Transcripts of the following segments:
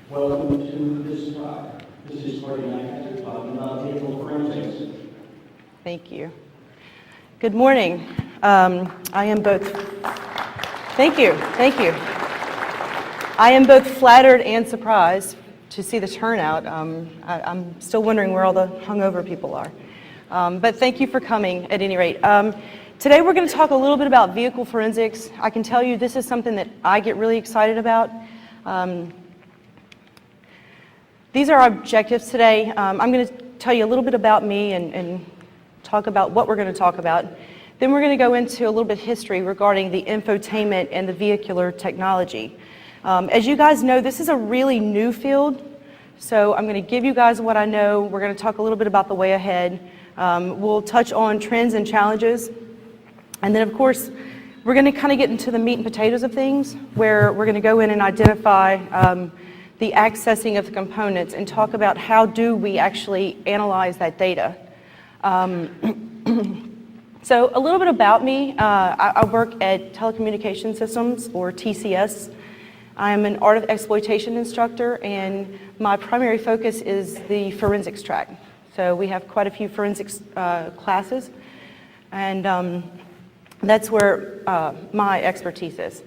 Welcome to this talk. This is Marty Nycaster talking about vehicle forensics. Thank you. Good morning. I am both, thank you. I am both flattered and surprised to see the turnout. I'm still wondering where all the hungover people are. But thank you for coming at any rate. Today we're going to talk a little bit about vehicle forensics. I can tell you this is something that I get really excited about. These are our objectives today. I'm going to tell you a little bit about me and talk about what we're going to talk about. Then we're going to go into a little bit of history regarding the infotainment and the vehicular technology. As you guys know, this is a really new field, so I'm going to give you guys what I know. We're going to talk a little bit about the way ahead. We'll touch on trends and challenges. And then, of course, we're going to kind of get into the meat and potatoes of things, where we're going to go in and identify the accessing of the components and talk about how do we actually analyze that data. So a little bit about me. I work at Telecommunication Systems, or TCS. I am an art of exploitation instructor, and my primary focus is the forensics track. So we have quite a few forensics classes, and that's where my expertise is.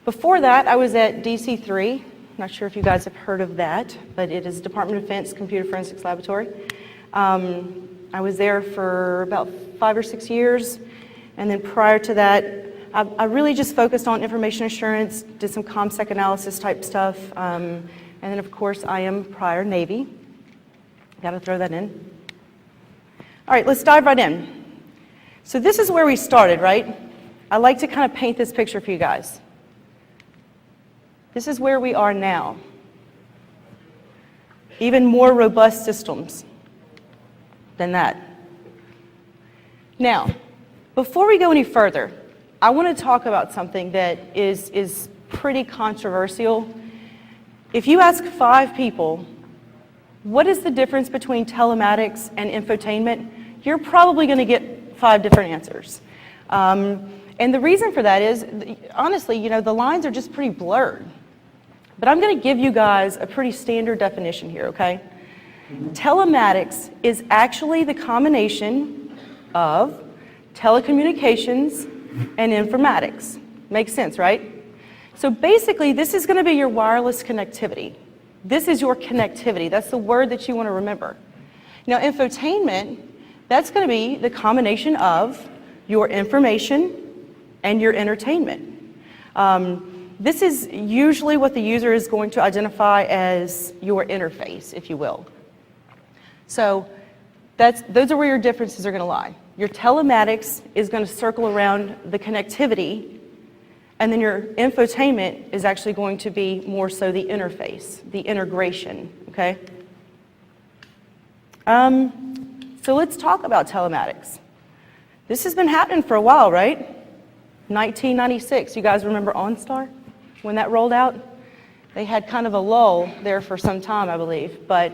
Before that, I was at DC3. Not sure if you guys have heard of that, but it is Department of Defense Computer Forensics Laboratory. I was there for about 5 or 6 years, and then prior to that, I really just focused on information assurance, did some ComSec analysis type stuff, and then of course I am prior Navy. Got to throw that in. All right, let's dive right in. So this is where we started, right? I like to kind of paint this picture for you guys. This is where we are now. Even more robust systems than that. Now, before we go any further, I want to talk about something that is pretty controversial. If you ask 5 people, what is the difference between telematics and infotainment, you're probably going to get 5 different answers. And the reason for that is, honestly, you know, the lines are just pretty blurred. But I'm going to give you guys a pretty standard definition here, okay? Telematics is actually the combination of telecommunications and informatics. Makes sense, right? So basically, this is going to be your wireless connectivity. This is your connectivity. That's the word that you want to remember. Now, infotainment, that's going to be the combination of your information and your entertainment. This is usually what the user is going to identify as your interface, if you will. So those are where your differences are going to lie. Your telematics is going to circle around the connectivity, and then your infotainment is actually going to be more so the interface, the integration, okay? So let's talk about telematics. This has been happening for a while, right? 1996, you guys remember OnStar? When that rolled out? They had kind of a lull there for some time, I believe, but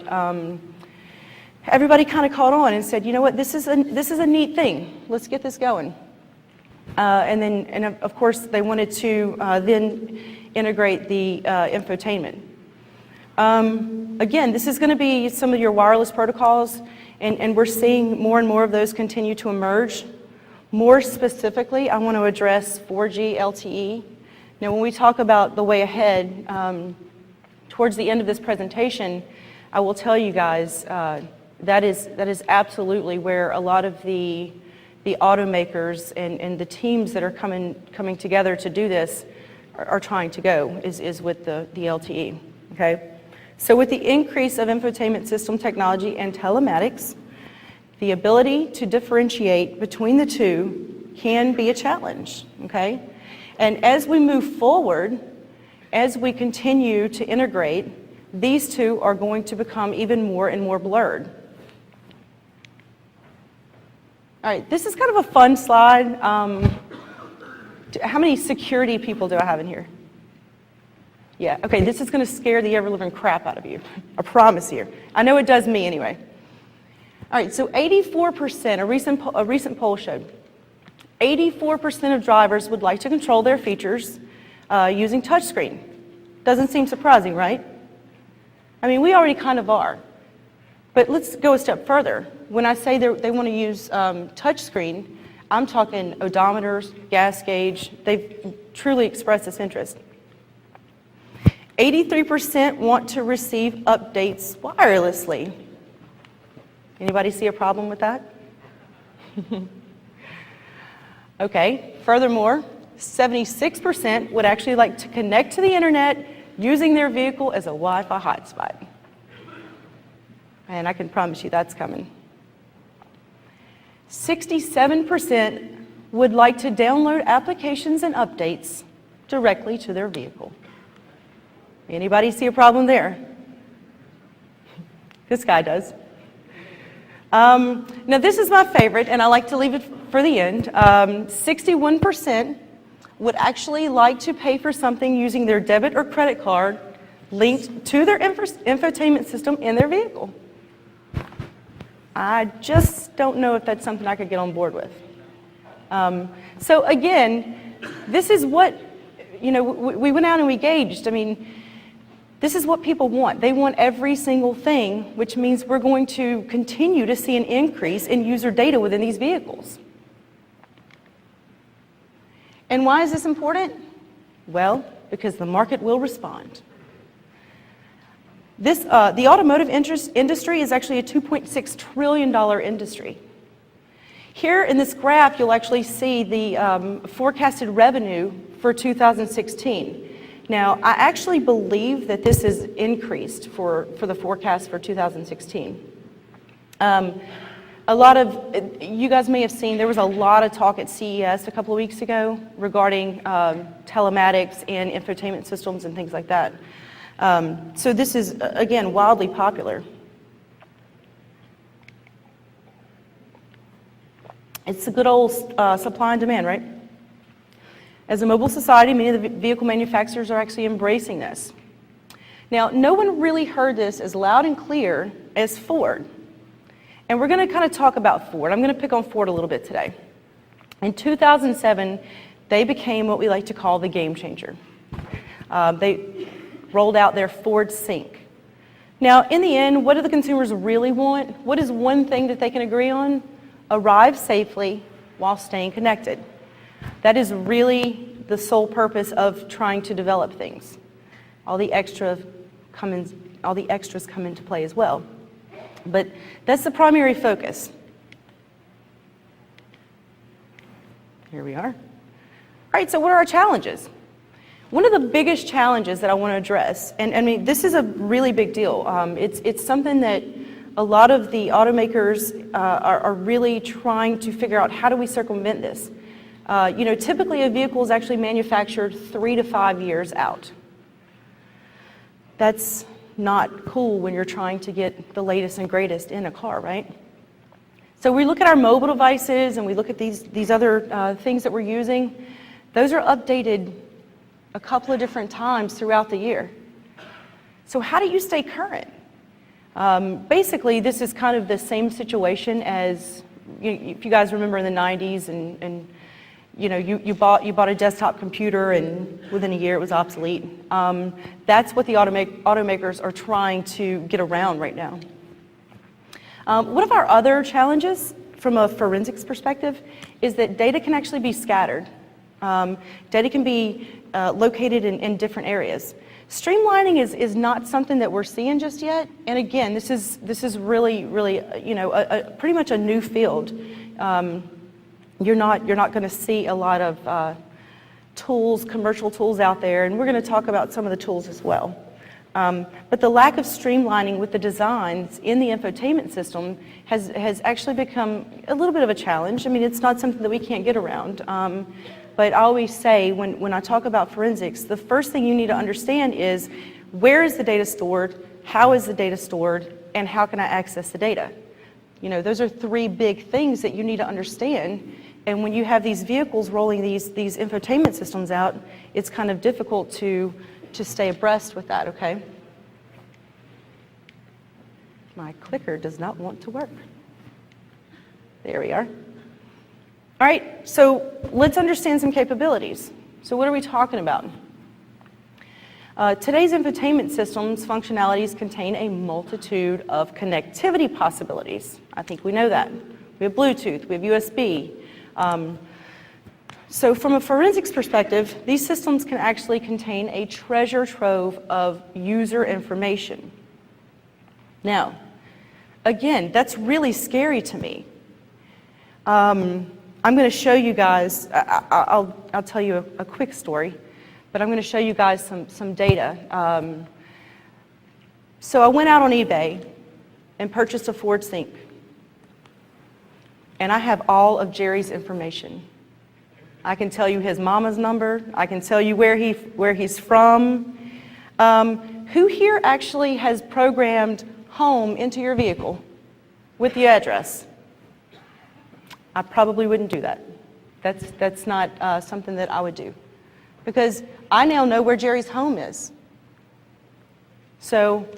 everybody kind of caught on and said, you know what, this is a neat thing. Let's get this going. And of course, they wanted to then integrate the infotainment. Again, this is going to be some of your wireless protocols, and we're seeing more and more of those continue to emerge. More specifically, I want to address 4G LTE. Now, when we talk about the way ahead, towards the end of this presentation, I will tell you guys that is absolutely where a lot of the automakers and the teams that are coming together to do this are trying to go, is with the LTE, okay? So with the increase of infotainment system technology and telematics, the ability to differentiate between the two can be a challenge, okay? And as we move forward, as we continue to integrate, these two are going to become even more and more blurred. All right, this is kind of a fun slide. How many security people do I have in here? Yeah, okay, this is going to scare the ever-living crap out of you. I promise you. I know it does me anyway. All right, so 84%, a recent poll showed, 84% of drivers would like to control their features using touchscreen. Doesn't seem surprising, right? I mean, we already kind of are. But let's go a step further. When I say they want to use touchscreen, I'm talking odometers, gas gauge. They've truly expressed this interest. 83% want to receive updates wirelessly. Anybody see a problem with that? Okay, furthermore, 76% would actually like to connect to the internet using their vehicle as a Wi-Fi hotspot. And I can promise you that's coming. 67% would like to download applications and updates directly to their vehicle. Anybody see a problem there? This guy does. Now this is my favorite, and I like to leave it for the end. 61% would actually like to pay for something using their debit or credit card linked to their infotainment system in their vehicle. I just don't know if that's something I could get on board with. So again, this is what, we went out and we gauged. I mean, this is what people want. They want every single thing, which means we're going to continue to see an increase in user data within these vehicles. And why is this important? Well, because the market will respond. The automotive industry is actually a $2.6 trillion industry. Here in this graph, you'll actually see the forecasted revenue for 2016. Now, I actually believe that this is increased for the forecast for 2016. You guys may have seen, there was a lot of talk at CES a couple of weeks ago regarding telematics and infotainment systems and things like that. So this is, again, wildly popular. It's a good old supply and demand, right? As a mobile society, many of the vehicle manufacturers are actually embracing this. Now, no one really heard this as loud and clear as Ford. And we're going to kind of talk about Ford. I'm going to pick on Ford a little bit today. In 2007, they became what we like to call the game changer. They rolled out their Ford Sync. Now, in the end, what do the consumers really want? What is one thing that they can agree on? Arrive safely while staying connected. That is really the sole purpose of trying to develop things. All the extras come into play as well. But that's the primary focus. Here we are. All right, so what are our challenges? One of the biggest challenges that I want to address, and I mean, this is a really big deal. It's something that a lot of the automakers are really trying to figure out, how do we circumvent this? Typically a vehicle is actually manufactured 3 to 5 years out. That's not cool when you're trying to get the latest and greatest in a car, right? So we look at our mobile devices and we look at these other things that we're using. Those are updated a couple of different times throughout the year. So how do you stay current? Basically, this is kind of the same situation as, if you guys remember in the 90s and you bought a desktop computer and within a year it was obsolete. That's what the automakers are trying to get around right now. One of our other challenges from a forensics perspective is that data can actually be scattered. Data can be located in different areas. Streamlining is not something that we're seeing just yet. And again, this is really pretty much a new field. You're not going to see a lot of tools, commercial tools out there, and we're going to talk about some of the tools as well. But the lack of streamlining with the designs in the infotainment system has actually become a little bit of a challenge. I mean, it's not something that we can't get around. But I always say, when I talk about forensics, the first thing you need to understand is, where is the data stored, how is the data stored, and how can I access the data? Those are 3 big things that you need to understand. And when you have these vehicles rolling these infotainment systems out, it's kind of difficult to stay abreast with that, okay? My clicker does not want to work. There we are. All right, so let's understand some capabilities. So what are we talking about? Today's infotainment systems functionalities contain a multitude of connectivity possibilities. I think we know that. We have Bluetooth, we have USB. So from a forensics perspective, these systems can actually contain a treasure trove of user information. Now, again, that's really scary to me. I'm going to show you guys, I'll tell you a quick story, but I'm going to show you guys some data. So I went out on eBay and purchased a Ford Sync. And I have all of Jerry's information. I can tell you his mama's number. I can tell you where he's from. Who here actually has programmed home into your vehicle with the address? I probably wouldn't do that. That's not something that I would do, because I now know where Jerry's home is. So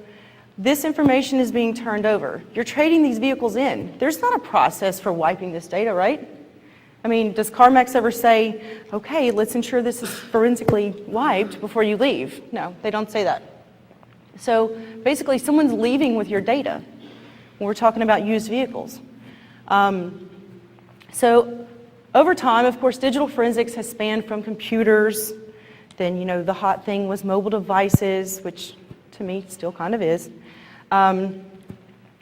this information is being turned over. You're trading these vehicles in. There's not a process for wiping this data, right? I mean, does CarMax ever say, okay, let's ensure this is forensically wiped before you leave? No, they don't say that. So basically, someone's leaving with your data when we're talking about used vehicles. So over time, of course, digital forensics has spanned from computers, then, the hot thing was mobile devices, which to me still kind of is. And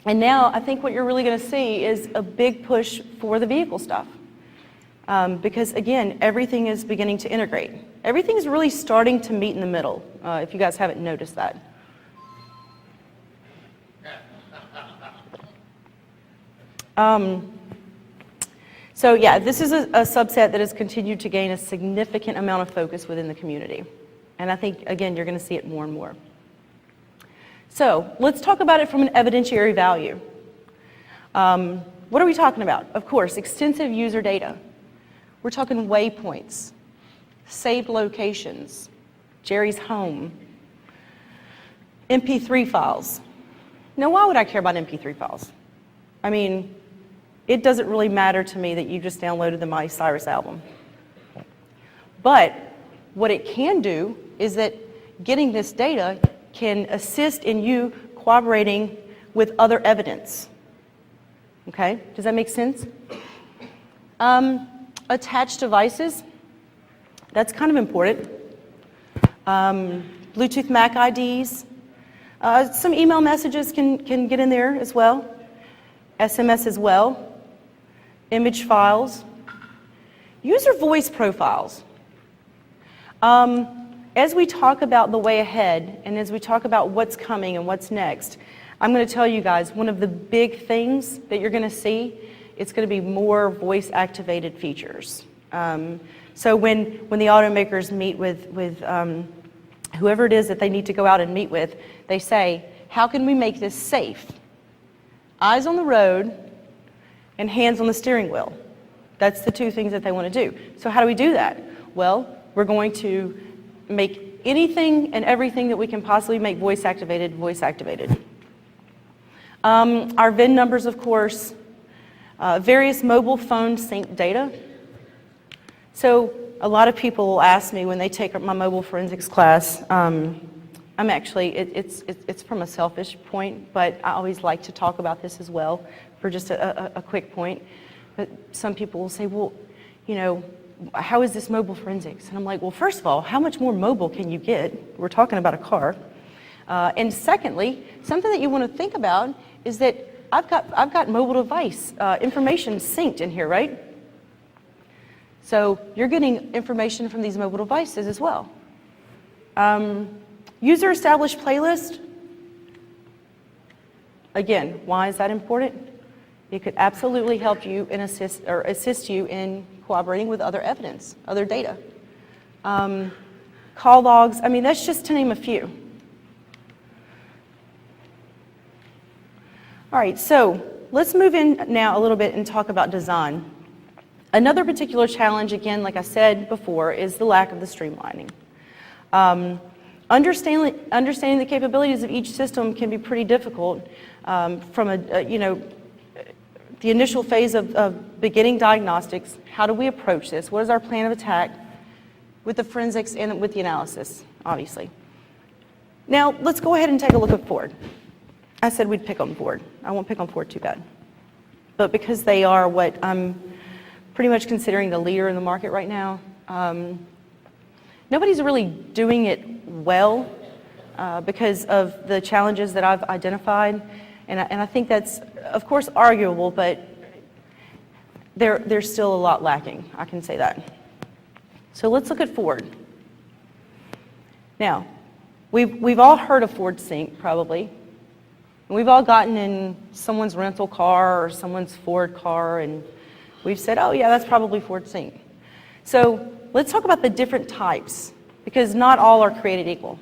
now I think what you're really going to see is a big push for the vehicle stuff. Because again, everything is beginning to integrate. Everything is really starting to meet in the middle, if you guys haven't noticed that. So yeah, this is a subset that has continued to gain a significant amount of focus within the community. And I think, again, you're going to see it more and more. So let's talk about it from an evidentiary value. What are we talking about? Of course, extensive user data. We're talking waypoints, saved locations, Jerry's home, MP3 files. Now, why would I care about MP3 files? I mean, it doesn't really matter to me that you just downloaded the Miley Cyrus album. But what it can do is that getting this data can assist in you corroborating with other evidence. Okay, does that make sense? Attached devices, that's kind of important. Bluetooth MAC IDs, some email messages can get in there as well, SMS as well, image files, user voice profiles. As we talk about the way ahead and as we talk about what's coming and what's next, I'm going to tell you guys one of the big things that you're going to see, it's going to be more voice-activated features. So when the automakers meet with whoever it is that they need to go out and meet with, they say, how can we make this safe? Eyes on the road and hands on the steering wheel. That's the two things that they want to do. So how do we do that? Well, we're going to make anything and everything that we can possibly make voice-activated, voice-activated. Our VIN numbers, of course, various mobile phone sync data. So a lot of people will ask me when they take my mobile forensics class, I'm actually, it's from a selfish point, but I always like to talk about this as well for just a quick point. But some people will say, well, how is this mobile forensics? And I'm like, well, first of all, how much more mobile can you get? We're talking about a car. And secondly, something that you want to think about is that I've got mobile device information synced in here, right? So you're getting information from these mobile devices as well. User established playlist. Again, why is that important? It could absolutely help you and assist you in cooperating with other evidence, other data. Call logs, I mean, that's just to name a few. All right, so let's move in now a little bit and talk about design. Another particular challenge, again, like I said before, is the lack of the streamlining. Understanding the capabilities of each system can be pretty difficult from the initial phase of beginning diagnostics. How do we approach this? What is our plan of attack with the forensics and with the analysis, obviously? Now, let's go ahead and take a look at Ford. I said we'd pick on Ford. I won't pick on Ford too bad. But because they are what I'm pretty much considering the leader in the market right now, nobody's really doing it well because of the challenges that I've identified. And I think that's, of course, arguable, but there's still a lot lacking. I can say that. So let's look at Ford. Now, we've all heard of Ford Sync, probably. And we've all gotten in someone's rental car or someone's Ford car, and we've said, oh yeah, that's probably Ford Sync. So let's talk about the different types, because not all are created equal.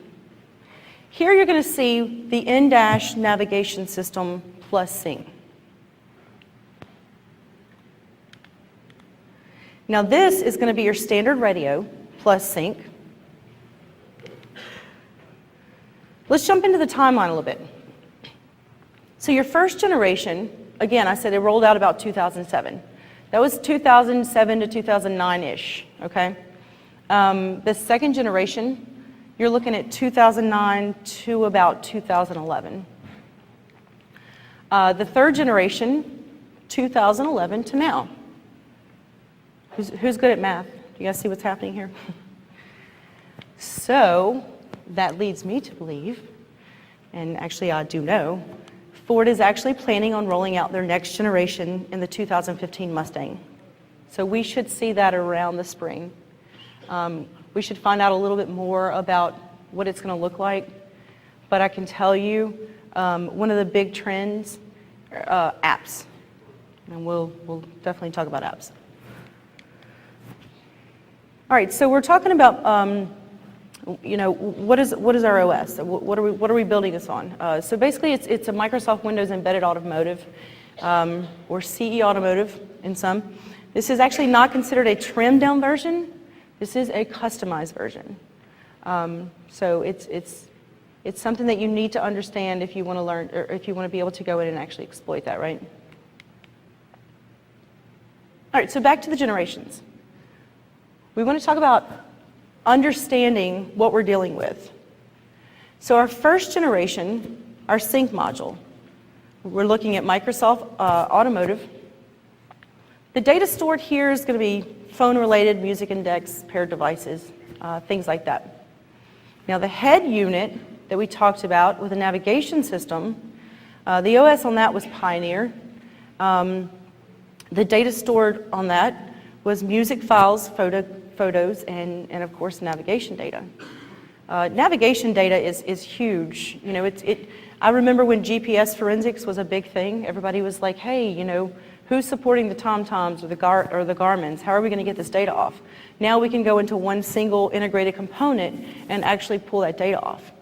Here you're going to see the in-dash navigation system plus sync. Now this is going to be your standard radio plus sync. Let's jump into the timeline a little bit. So your first generation, again, I said it rolled out about 2007. That was 2007 to 2009-ish, okay? The second generation, you're looking at 2009 to about 2011. The third generation, 2011 to now. Who's good at math? Do you guys see what's happening here? So that leads me to believe, and actually I do know, Ford is actually planning on rolling out their next generation in the 2015 Mustang. So we should see that around the spring. We should find out a little bit more about what it's going to look like. But I can tell you, one of the big trends, apps. And we'll definitely talk about apps. All right, so we're talking about, what is our OS? What are we building this on? So basically, it's a Microsoft Windows embedded automotive, or CE automotive in some. This is actually not considered a trimmed down version. This is a customized version. So it's something that you need to understand if you want to learn, or if you want to be able to go in and actually exploit that, right? All right, so back to the generations. We want to talk about understanding what we're dealing with. So our first generation, our sync module, we're looking at Microsoft Automotive. The data stored here is going to be phone-related, music index, paired devices, things like that. Now the head unit that we talked about with a navigation system, the OS on that was Pioneer. The data stored on that was music files, photos, and of course navigation data. Navigation data is huge. You know, I remember when GPS forensics was a big thing. Everybody was like, hey, you know, who's supporting the TomToms or the Garmins? How are we going to get this data off? Now we can go into one single integrated component and actually pull that data off.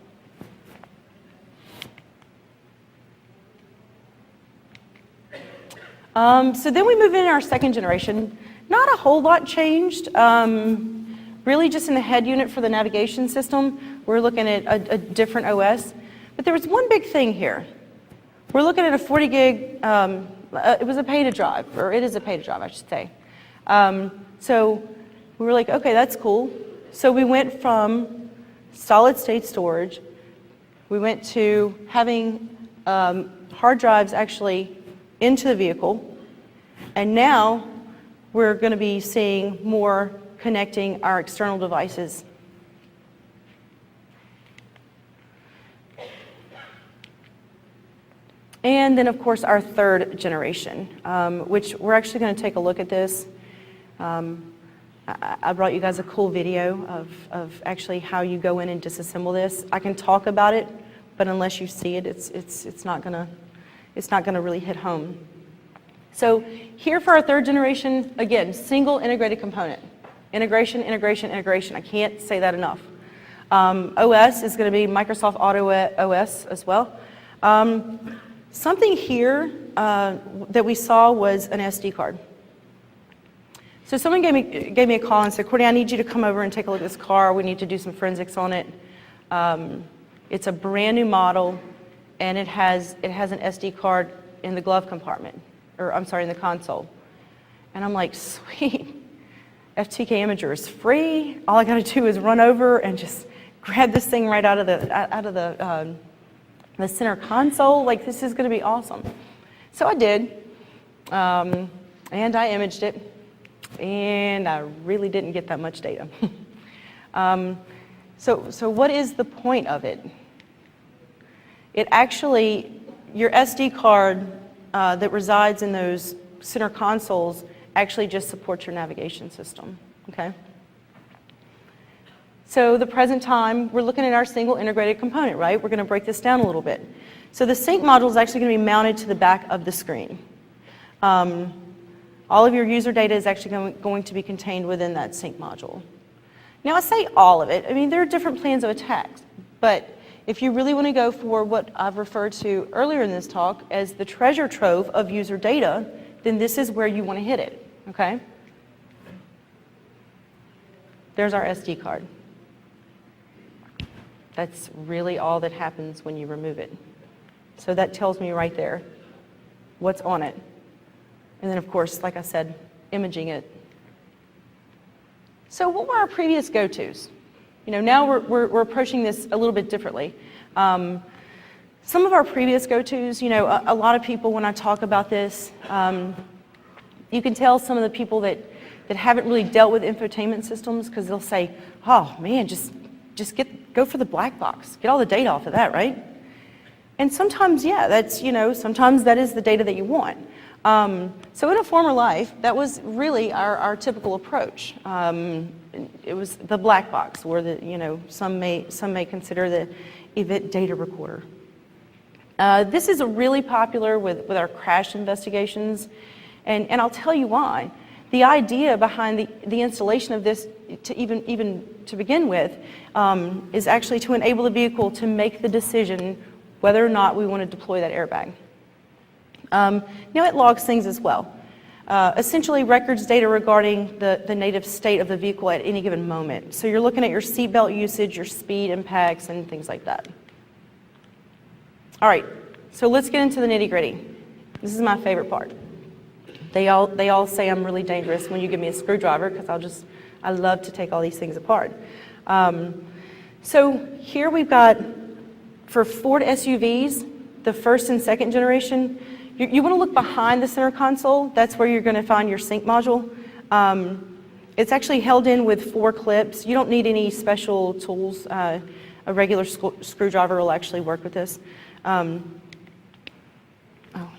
So then we move into our second generation. Not a whole lot changed. Really just in the head unit for the navigation system, we're looking at a different OS. But there was one big thing here. We're looking at a 40 gig, it was a pay to drive, or it is a pay to drive, I should say. So we were like, okay, that's cool. So we went from solid state storage, we went to having hard drives actually into the vehicle, and now we're going to be seeing more connecting our external devices. And then, of course, our third generation, which we're actually going to take a look at this. I brought you guys a cool video of actually how you go in and disassemble this. I can talk about it, but unless you see it, it's not going to really hit home. So here for our third generation, again, single integrated component. Integration, integration, integration. I can't say that enough. OS is going to be Microsoft Auto OS as well. Something here that we saw was an SD card. So someone gave me a call and said, Courtney, I need you to come over and take a look at this car. We need to do some forensics on it. It's a brand new model, and it has an SD card in the glove compartment. Or I'm sorry, in the console. And I'm like, sweet, FTK Imager is free. All I gotta do is run over and just grab this thing right out of the center console. Like, this is going to be awesome. So I did, and I imaged it, and I really didn't get that much data. So what is the point of it? It actually, your SD card that resides in those center consoles actually just supports your navigation system, okay? So the present time, we're looking at our single integrated component, right? We're going to break this down a little bit. So the sync module is actually going to be mounted to the back of the screen. All of your user data is actually going to be contained within that sync module. Now, I say all of it. I mean, there are different plans of attack, but if you really want to go for what I've referred to earlier in this talk as the treasure trove of user data, then this is where you want to hit it, okay? There's our SD card. That's really all that happens when you remove it. So that tells me right there what's on it. And then, of course, like I said, imaging it. So what were our previous go-tos? You know, now we're approaching this a little bit differently. Some of our previous go-tos, you know, a lot of people, when I talk about this, you can tell some of the people that haven't really dealt with infotainment systems, because they'll say, oh man, just go for the black box, get all the data off of that, right? And sometimes, yeah, that's, you know, sometimes that is the data that you want. So in a former life, that was really our typical approach. It was the black box, or the, you know, some may consider the event data recorder. This is really popular with our crash investigations, and I'll tell you why. The idea behind the installation of this, to even to begin with, is actually to enable the vehicle to make the decision whether or not we want to deploy that airbag. Now it logs things as well. Essentially records data regarding the native state of the vehicle at any given moment. So you're looking at your seatbelt usage, your speed impacts, and things like that. All right, so let's get into the nitty-gritty. This is my favorite part. They all say I'm really dangerous when you give me a screwdriver, because I love to take all these things apart. So here we've got, for Ford SUVs, the first and second generation, you want to look behind the center console. That's where you're going to find your sync module. It's actually held in with 4 clips. You don't need any special tools. A regular screwdriver will actually work with this. Oh,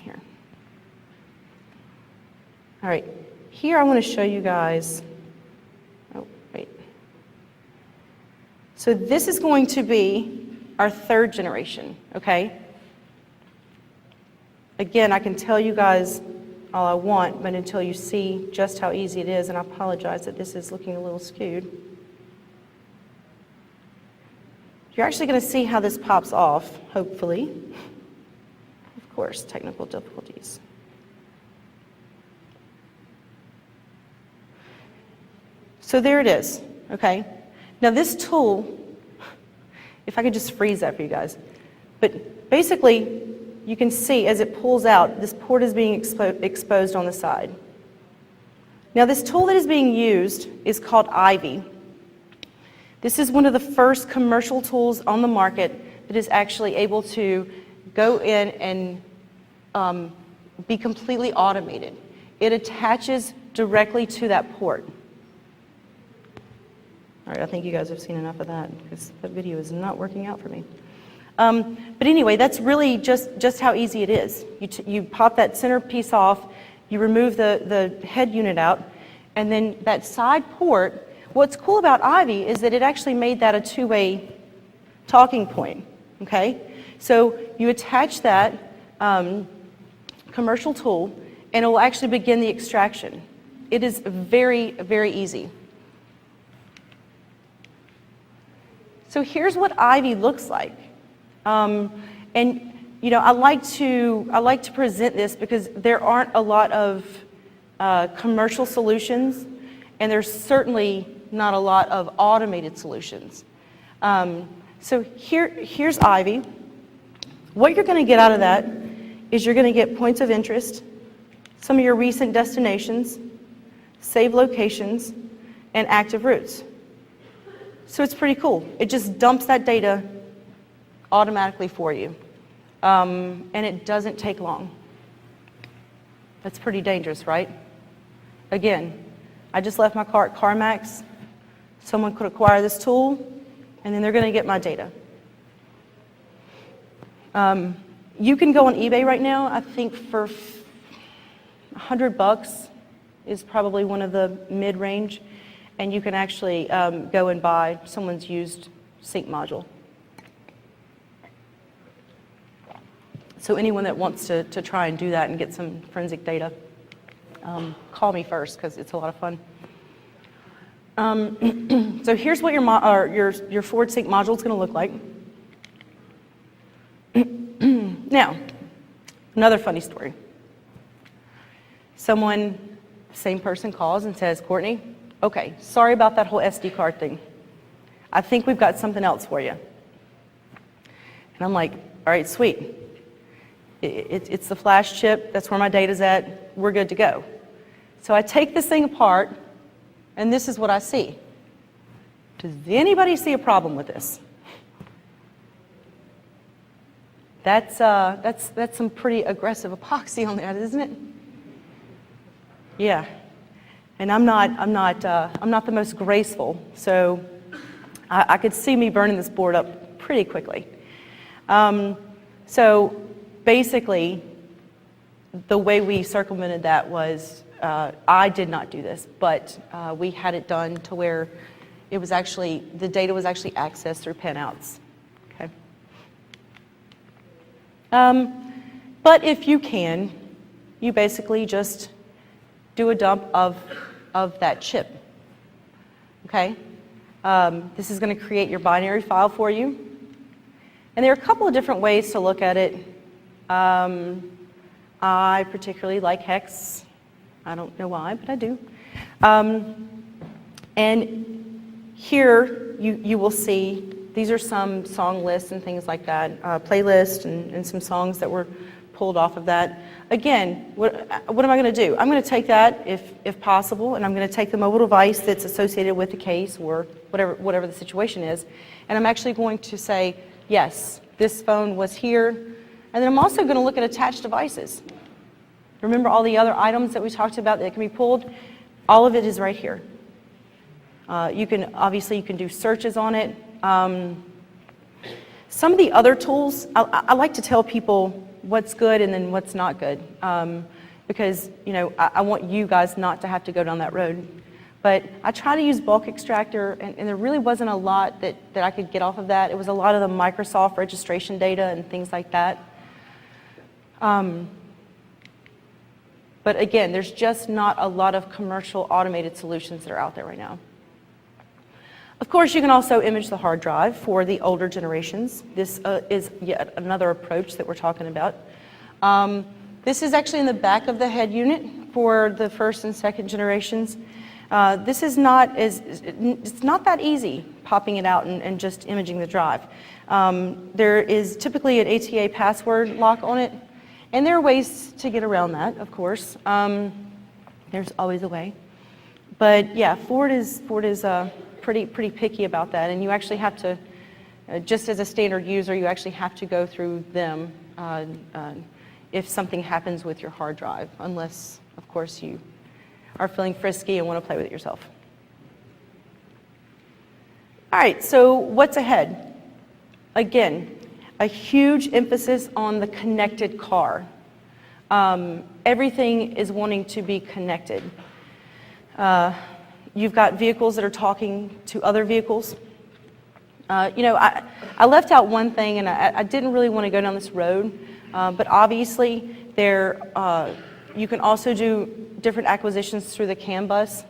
here. All right. Here I want to show you guys. Oh, wait. So this is going to be our 3rd generation, okay? Again, I can tell you guys all I want, but until you see just how easy it is, and I apologize that this is looking a little skewed. You're actually going to see how this pops off, hopefully. Of course, technical difficulties. So there it is, okay? Now this tool, if I could just freeze that for you guys, but basically, you can see as it pulls out, this port is being exposed on the side. Now this tool that is being used is called Ivy. This is one of the first commercial tools on the market that is actually able to go in and be completely automated. It attaches directly to that port. All right, I think you guys have seen enough of that, because that video is not working out for me. But anyway, that's really just how easy it is. You pop that center piece off, you remove the head unit out, and then that side port, what's cool about Ivy is that it actually made that a 2-way talking point, okay? So you attach that commercial tool, and it will actually begin the extraction. It is very, very easy. So here's what Ivy looks like. And you know, I like to present this because there aren't a lot of commercial solutions, and there's certainly not a lot of automated solutions. So here's Ivy. What you're going to get out of that is you're going to get points of interest, some of your recent destinations, saved locations, and active routes. So it's pretty cool. It just dumps that data automatically for you. And it doesn't take long. That's pretty dangerous, right? Again, I just left my car at CarMax. Someone could acquire this tool, and then they're going to get my data. You can go on eBay right now. I think for $100 is probably one of the mid-range, and you can actually go and buy someone's used sync module. So anyone that wants to try and do that and get some forensic data, call me first because it's a lot of fun. So here's what your forward sync module is going to look like. Now, another funny story. Same person calls and says, Courtney, okay, sorry about that whole SD card thing. I think we've got something else for you. And I'm like, all right, sweet. It's the flash chip. That's where my data's at. We're good to go. So I take this thing apart, and this is what I see. Does anybody see a problem with this? That's some pretty aggressive epoxy on that, isn't it? Yeah. And I'm not the most graceful, so I could see me burning this board up pretty quickly. So basically, the way we circumvented that was I did not do this, but we had it done to where it was actually the data was actually accessed through pinouts. Okay. But if you can, you basically just do a dump of that chip. Okay. This is going to create your binary file for you. And there are a couple of different ways to look at it. I particularly like hex. I don't know why, but I do. And here you will see, these are some song lists and things like that, playlist and some songs that were pulled off of that. Again, what am I going to do? I'm going to take that, if possible, and I'm going to take the mobile device that's associated with the case or whatever the situation is, and I'm actually going to say, yes, this phone was here, and then I'm also going to look at attached devices. Remember all the other items that we talked about that can be pulled? All of it is right here. You can do searches on it. Some of the other tools, I like to tell people what's good and then what's not good, because I want you guys not to have to go down that road. But I try to use bulk extractor, and there really wasn't a lot that I could get off of that. It was a lot of the Microsoft registration data and things like that. But again, there's just not a lot of commercial automated solutions that are out there right now. Of course, you can also image the hard drive for the older generations. This is yet another approach that we're talking about. This is actually in the back of the head unit for the first and second generations. This is it's not that easy popping it out and just imaging the drive. There is typically an ATA password lock on it, and there are ways to get around that, of course. There's always a way. But yeah, Ford is pretty picky about that, and you actually have to, just as a standard user, you actually have to go through them if something happens with your hard drive, unless, of course, you are feeling frisky and want to play with it yourself. All right, so what's ahead? Again, a huge emphasis on the connected car. Everything is wanting to be connected. You've got vehicles that are talking to other vehicles. I left out one thing, and I didn't really want to go down this road, but obviously you can also do different acquisitions through the CAN bus,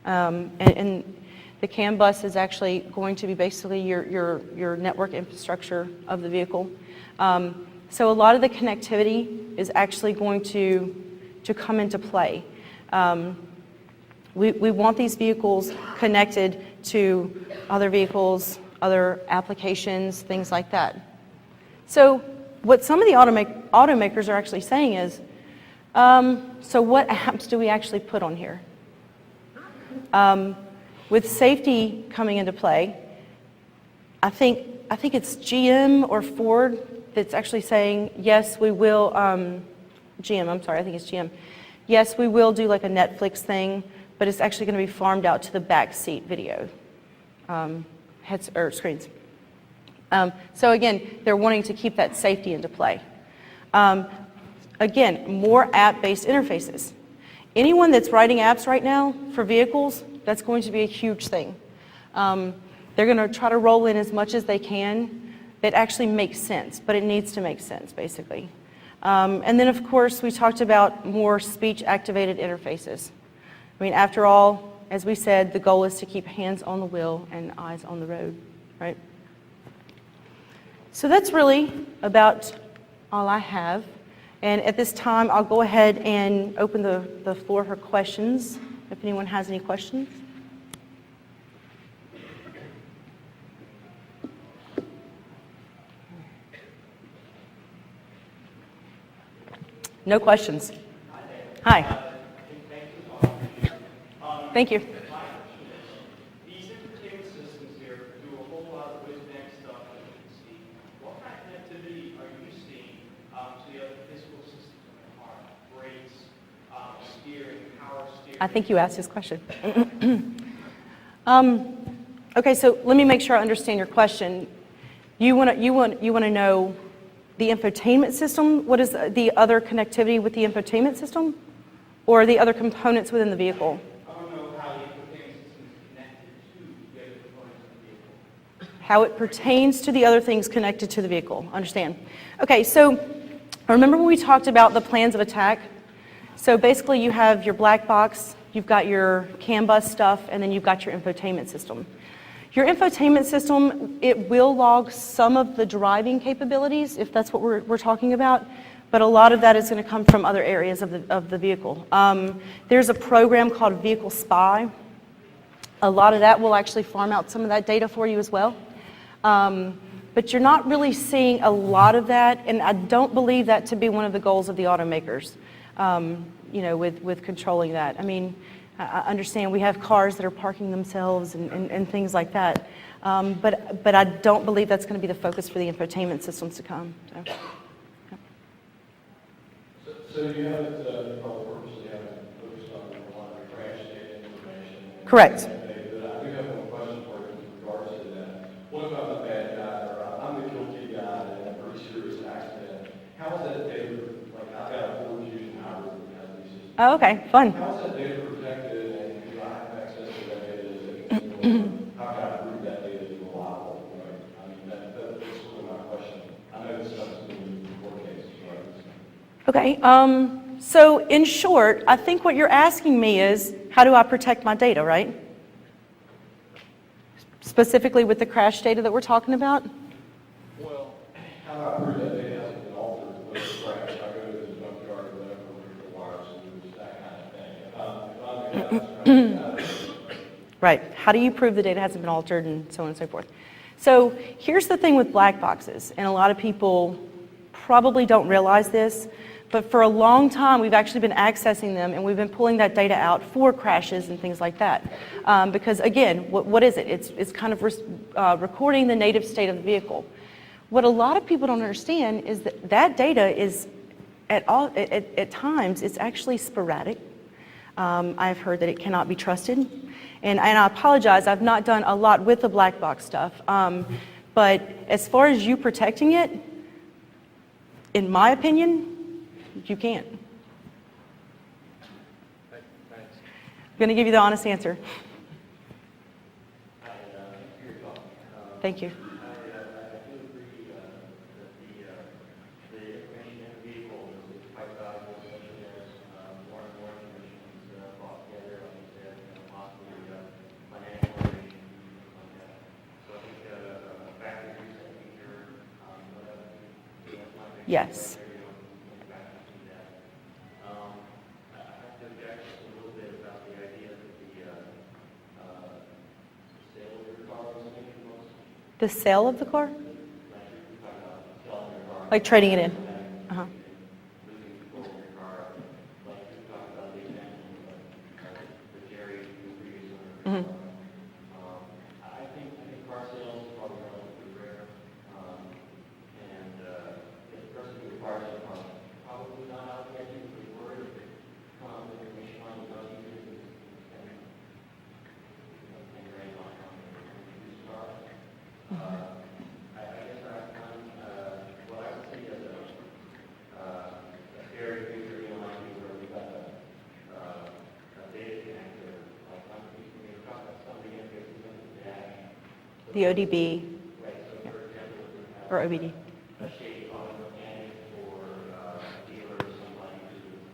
and the CAN bus is actually going to be basically your network infrastructure of the vehicle. So a lot of the connectivity is actually going to come into play. We want these vehicles connected to other vehicles, other applications, things like that. So what some of the automakers are actually saying is, so what apps do we actually put on here? With safety coming into play, I think it's GM or Ford that's actually saying, yes, we will, GM, I'm sorry, I think it's GM. Yes, we will do like a Netflix thing, but it's actually going to be farmed out to the back seat video heads or screens. So again, they're wanting to keep that safety into play. Again, more app-based interfaces. Anyone that's writing apps right now for vehicles, that's going to be a huge thing. They're going to try to roll in as much as they can that actually makes sense, but it needs to make sense, basically. And then, of course, we talked about more speech-activated interfaces. I mean, after all, as we said, the goal is to keep hands on the wheel and eyes on the road, right? So that's really about all I have. And at this time, I'll go ahead and open the floor for questions, if anyone has any questions. No questions. Hi. Thank you. These entertainment systems here do a whole lot of whiz-bang stuff that you can see. What kind of connectivity are you seeing to the other physical systems in the car? Brakes, steering, power steering? I think you asked this question. Okay, so let me make sure I understand your question. You want to know the infotainment system? What is the other connectivity with the infotainment system, or the other components within the vehicle? How it pertains to the other things connected to the vehicle. Understand. Okay, so remember when we talked about the plans of attack? So basically you have your black box, you've got your CAN bus stuff, and then you've got your infotainment system. Your infotainment system, it will log some of the driving capabilities, if that's what we're talking about, but a lot of that is going to come from other areas of the vehicle. There's a program called Vehicle Spy. A lot of that will actually farm out some of that data for you as well. But you're not really seeing a lot of that, and I don't believe that to be one of the goals of the automakers, with controlling that. I mean, I understand we have cars that are parking themselves and things like that, but I don't believe that's going to be the focus for the infotainment systems to come. So you haven't, purposely haven't focused on a lot of crash data information? Correct. But I do have one question for you with regards to that. What about the bad guy, or I'm the guilty guy in a pretty serious accident? How is that data, like I've got a Ford Fusion hybrid that has these systems. Oh, okay, fun. How is that data protected, and do I have access to that data? How can I prove that data is reliable, right? I mean, that's sort of my question. I know this stuff is in the court cases, right? Okay, so in short, I think what you're asking me is, how do I protect my data, right? Specifically with the crash data that we're talking about? Well, how do I prove that data hasn't been altered with the crash? I go to the junkyard or whatever, look for wires and that kind of thing. If I'm the guy that's Right. How do you prove the data hasn't been altered and so on and so forth? So here's the thing with black boxes, and a lot of people probably don't realize this, but for a long time we've actually been accessing them and we've been pulling that data out for crashes and things like that. Because again, what is it? It's kind of recording the native state of the vehicle. What a lot of people don't understand is that that data is at times it's actually sporadic. I've heard that it cannot be trusted. And I apologize, I've not done a lot with the black box stuff. But as far as you protecting it, in my opinion, you can't. Thanks. I'm going to give you the honest answer. Thank you. I do agree that the information in the vehicle is quite valuable, especially as more and more information is brought together, like you said, possibly financial information, things like that. So I think a factory reset feature, Yes. The sale of the car? Like trading it in? Uh-huh. I think car sales is probably relatively The ODB Right, so for example, if you have or OBD. a shade on the mechanic or a dealer or somebody who's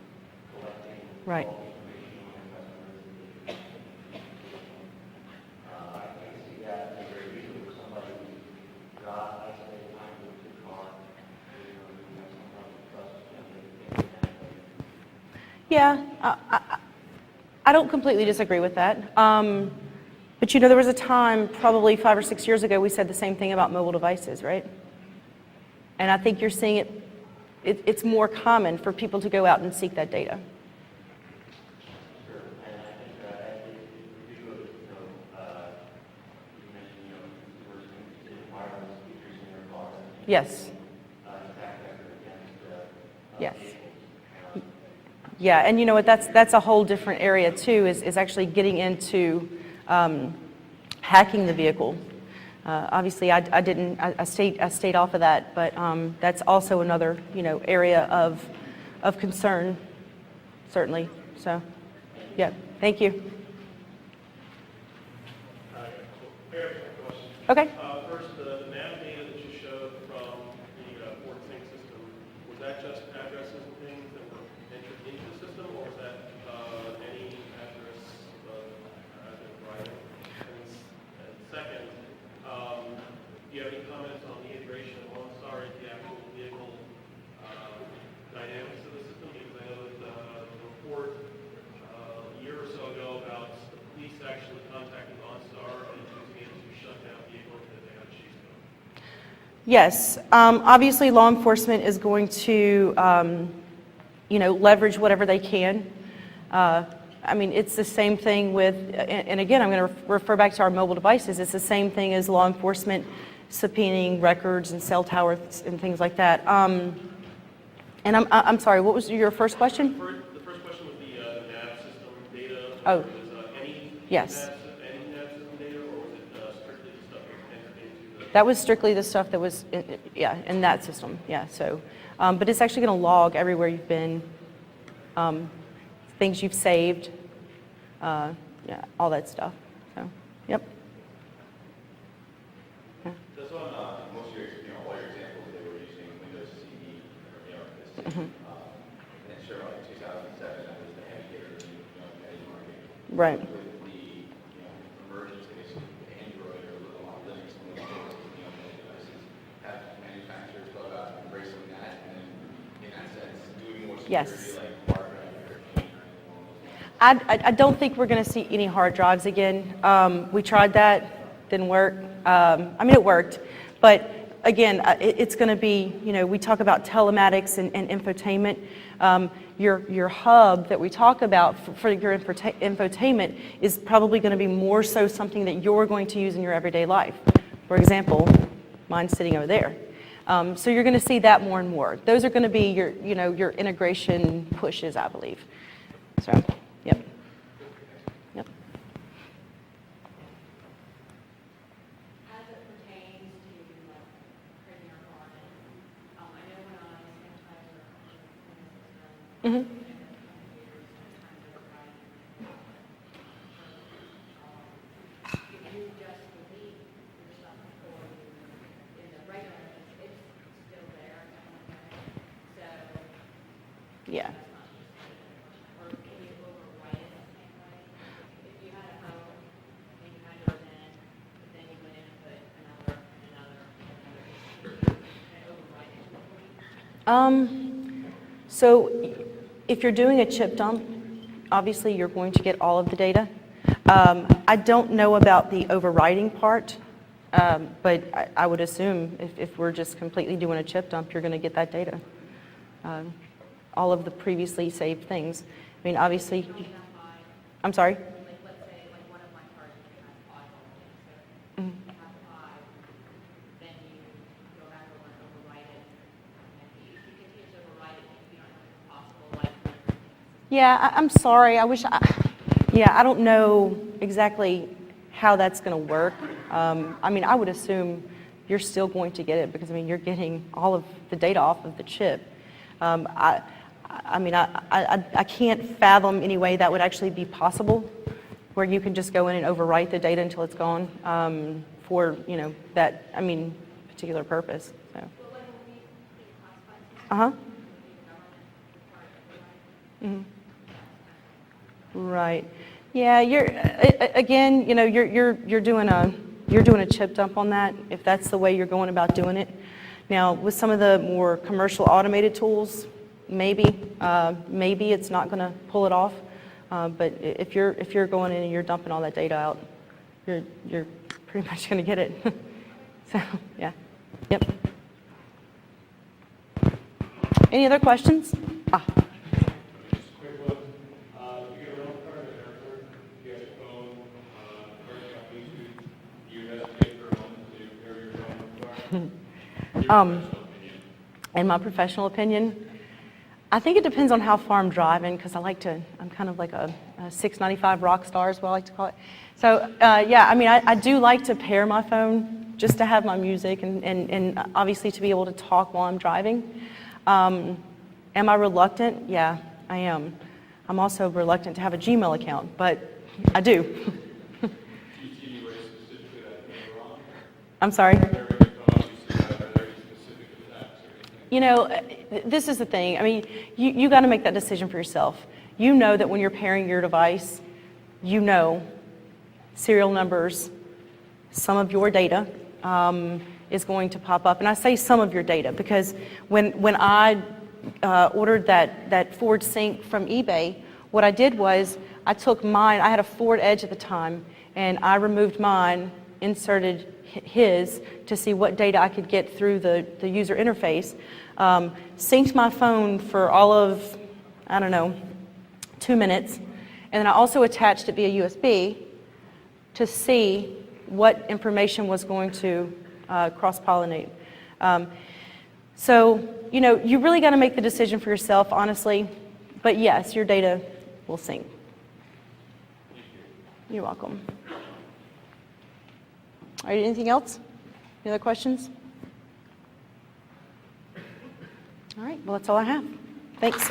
collecting Right. all the information on their customers. I can see that as very easily for somebody who's got isolated time with the car, you know, who has some kind of trust and Yeah, I don't completely disagree with that. But you know, there was a time, probably 5 or 6 years ago, we said the same thing about mobile devices, right? And I think you're seeing it's more common for people to go out and seek that data. Sure, and I think as we do, you mentioned, you know, consumers interested in wireless features in their car. Yes, Track record against yes. vehicles. Yeah, and you know what, that's a whole different area too, is actually getting into hacking the vehicle. Obviously, I stayed off of that, but that's also another, you know, area of concern, certainly. So, yeah, thank you. Okay. First, the nav data that you showed from the Ford Sync system, was that just addresses and things that were entered into the system, or was that any address writing? And second, do you have any comments on the integration of OnStar into the actual vehicle dynamics of the system? Because I know that the report a year or so ago about the police actually contacting OnStar and using it to shut down vehicles that they had issues with. Yes, obviously law enforcement is going to, you know, leverage whatever they can. I mean, it's the same thing with, and again, I'm going to refer back to our mobile devices. It's the same thing as law enforcement subpoenaing records and cell towers and things like that. And I'm sorry, what was your first question? The first question was the nav system data. Oh, Was any yes. nav system data, or was it strictly the stuff that was entered into the... That was strictly the stuff that was, in that system, yeah. So, but it's actually going to log everywhere you've been, things you've saved, yeah, all that stuff. So, yep. Yeah. Just on, most of your, you know, all your examples, they were using Windows CE, you know, this Mhm. and sure, like 2007, that was the heavy hitter, you know, heavy market. Right. With the, you know, emergence, I guess, of Android or a lot of Linux, and those things, you know, mobile devices, have manufacturers thought about embracing that, and then, in that sense, doing more security, Yes. like hard drive encryption or anything along those lines? I don't think we're going to see any hard drives again. We tried that, didn't work. I mean, it worked, but again, it's going to be, you know, we talk about telematics and infotainment. Your hub that we talk about for your infotainment is probably going to be more so something that you're going to use in your everyday life. For example, mine's sitting over there. So you're going to see that more and more. Those are going to be your, you know, your integration pushes, I believe. So, yep. Yep. As it pertains to creating our garden, I know when I sanitizer in the system, Mm-hmm. if you just delete your stuff before you, in the regular, it's still there. So Yeah. that's not just, or can you overwrite it the same way? If you had a home and you had yours in, but then you went in and put another, can it overwrite it? So if you're doing a chip dump, obviously you're going to get all of the data. I don't know about the overriding part, but I would assume if we're just completely doing a chip dump, you're going to get that data. All of the previously saved things. I mean, obviously, I'm sorry? Like, let's say, like, one of my cars has 5 on it, so you have 5, then you go back over and overwrite it. And if you continue to overwrite it, you don't have a possible life. Yeah, I'm sorry. I don't know exactly how that's going to work. I mean, I would assume you're still going to get it because, I mean, you're getting all of the data off of the chip. I can't fathom any way that would actually be possible where you can just go in and overwrite the data until it's gone. for, that, particular purpose, so. Uh-huh. Mhm. Right. Yeah, again, you're doing a chip dump on that, if that's the way you're going about doing it. Now, with some of the more commercial automated tools, maybe it's not going to pull it off. But if you're going in and you're dumping all that data out, you're pretty much going to get it. So, yeah. Yep. Any other questions? Ah. Just a quick one. You get a rental car at the airport, you have your phone, first off, you hesitate for a moment to carry your phone in the car? Your professional opinion. In my professional opinion, I think it depends on how far I'm driving, because I'm kind of like a 695 rock star is what I like to call it. So, I do like to pair my phone just to have my music and obviously to be able to talk while I'm driving. Am I reluctant? Yeah, I am. I'm also reluctant to have a Gmail account, but I do. Do you see any ways specifically that can go wrong? I'm sorry? Are there any specific attacks or anything? This is the thing. You got to make that decision for yourself. You know that when you're pairing your device, serial numbers, some of your data is going to pop up. And I say some of your data because when I ordered that Ford Sync from eBay, what I did was I took mine, I had a Ford Edge at the time, and I removed mine, inserted his to see what data I could get through the user interface, synced my phone for all of, 2 minutes, and then I also attached it via USB to see what information was going to cross-pollinate. So, you really got to make the decision for yourself, honestly, but yes, your data will sync. You're welcome. All right, anything else? Any other questions? All right, well, that's all I have. Thanks.